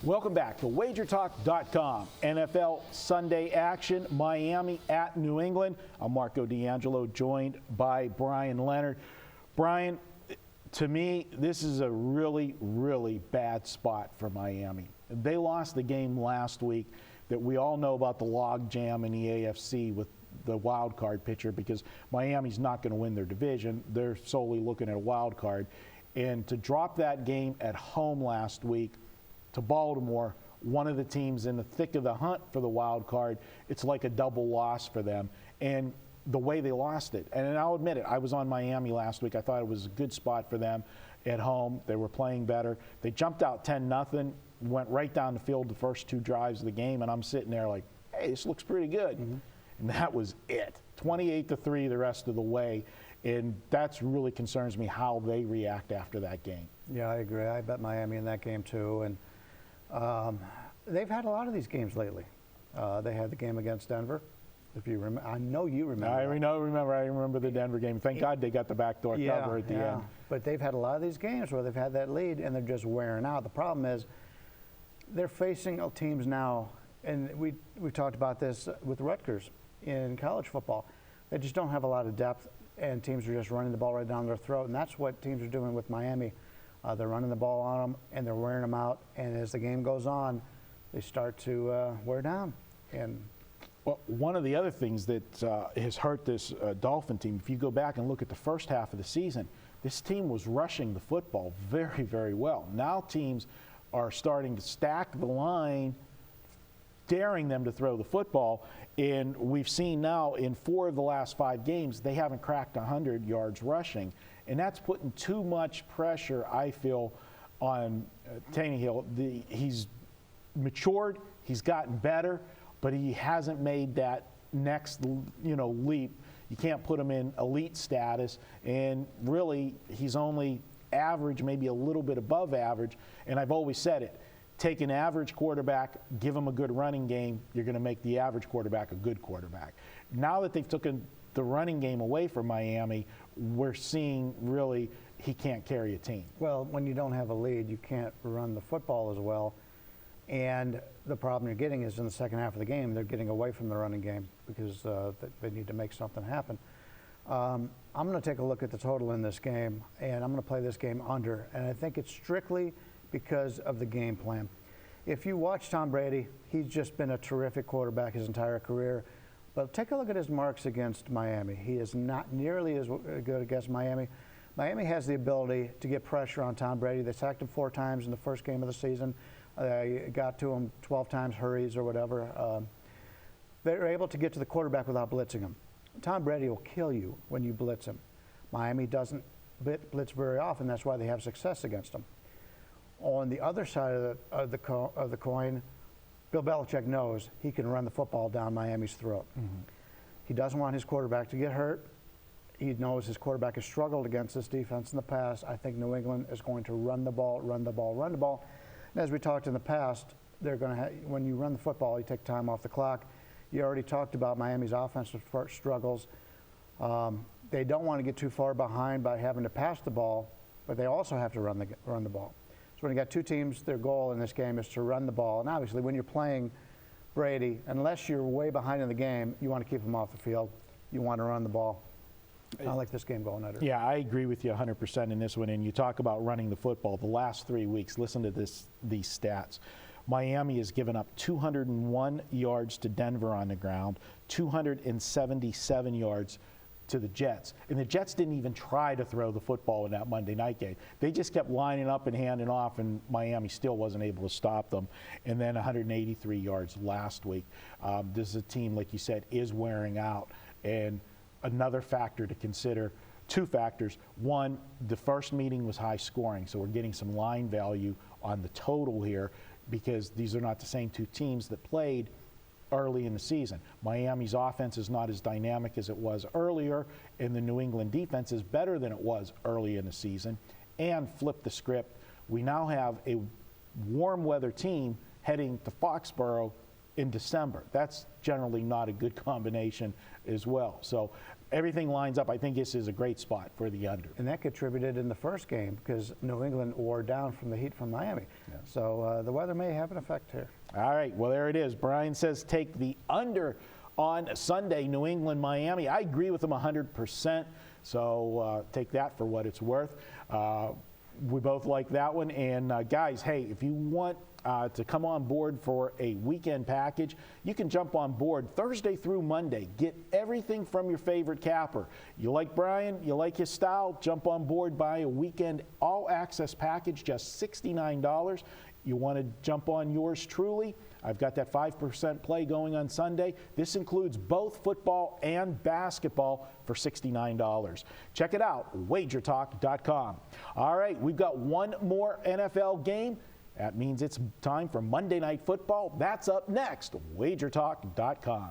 Welcome back to WagerTalk.com. NFL Sunday action, Miami at New England. I'm Marco D'Angelo, joined by Brian Leonard. Brian, to me, this is a really, really bad spot for Miami. They lost the game last week that we all know about the log jam in the AFC with the wild card picture, because Miami's not going to win their division. They're solely looking at a wild card. And to drop that game at home last week to Baltimore, one of the teams in the thick of the hunt for the wild card, it's like a double loss for them. And the way they lost it, and I'll admit it, I was on Miami last week. I thought it was a good spot for them at home. They were playing better. They jumped out 10-0, went right down the field the first two drives of the game, and I'm sitting there like, hey, this looks pretty good. Mm-hmm. And that was it. 28-3 the rest of the way. And that's really concerns me how they react after that game. Yeah, I agree. I bet Miami in that game too. And they've had a lot of these games lately. They had the game against Denver. If you remember, I know you remember. I remember the Denver game. Thank God they got the backdoor cover at the end. But they've had a lot of these games where they've had that lead and they're just wearing out. The problem is they're facing teams now, and we talked about this with Rutgers in college football. They just don't have a lot of depth, and teams are just running the ball right down their throat. And that's what teams are doing with Miami. They're running the ball on them, and they're wearing them out. And as the game goes on, they start to wear down. And well, one of the other things that has hurt this Dolphin team, if you go back and look at the first half of the season, this team was rushing the football very, very well. Now teams are starting to stack the line, daring them to throw the football. And we've seen now in 4 of the last 5 games, they haven't cracked 100 yards rushing. And that's putting too much pressure, I feel, on Tannehill. He's matured, he's gotten better, but he hasn't made that next, leap. You can't put him in elite status, and really, he's only average, maybe a little bit above average. And I've always said it, take an average quarterback, give him a good running game, you're going to make the average quarterback a good quarterback. Now that they've taken the running game away from Miami, we're seeing really he can't carry a team. Well, when you don't have a lead, you can't run the football as well. And the problem you're getting is in the second half of the game, they're getting away from the running game because they need to make something happen. I'm going to take a look at the total in this game, and I'm going to play this game under. And I think it's strictly because of the game plan. If you watch Tom Brady, he's just been a terrific quarterback his entire career. But take a look at his marks against Miami. He is not nearly as good against Miami. Miami has the ability to get pressure on Tom Brady. They sacked him 4 times in the first game of the season. They got to him 12 times hurries or whatever. They're able to get to the quarterback without blitzing him. Tom Brady will kill you when you blitz him. Miami doesn't blitz very often. That's why they have success against him. On the other side of the coin, Bill Belichick knows he can run the football down Miami's throat. Mm-hmm. He doesn't want his quarterback to get hurt. He knows his quarterback has struggled against this defense in the past. I think New England is going to run the ball, run the ball, run the ball. And as we talked in the past, they're going to when you run the football, you take time off the clock. You already talked about Miami's offensive struggles. They don't want to get too far behind by having to pass the ball, but they also have to run the ball. So when you got 2 teams, their goal in this game is to run the ball. And obviously, when you're playing Brady, unless you're way behind in the game, you want to keep him off the field. You want to run the ball. I like this game going under. Yeah, I agree with you 100% in this one. And you talk about running the football. The last 3 weeks, listen to these stats. Miami has given up 201 yards to Denver on the ground, 277 yards to the Jets. And the Jets didn't even try to throw the football in that Monday night game. They just kept lining up and handing off, and Miami still wasn't able to stop them. And then 183 yards last week. This is a team, like you said, is wearing out. And another factor to consider, 2 factors. One, the first meeting was high scoring, so we're getting some line value on the total here because these are not the same 2 teams that played early in the season. Miami's offense is not as dynamic as it was earlier, and the New England defense is better than it was early in the season. And flip the script, we now have a warm weather team heading to Foxborough in December. That's generally not a good combination as well. So everything lines up. I think this is a great spot for the under. And that contributed in the first game because New England wore down from the heat from Miami. Yeah. So the weather may have an effect here. All right, well, there it is. Brian says take the under on Sunday, New England, Miami. I agree with him 100%, so take that for what it's worth. We both like that one. And guys, hey, if you want to come on board for a weekend package, you can jump on board Thursday through Monday. Get everything from your favorite capper. You like Brian, you like his style, jump on board, buy a weekend all-access package, just $69. You want to jump on yours truly? I've got that 5% play going on Sunday. This includes both football and basketball for $69. Check it out, wagertalk.com. All right, we've got one more NFL game. That means it's time for Monday Night Football. That's up next, wagertalk.com.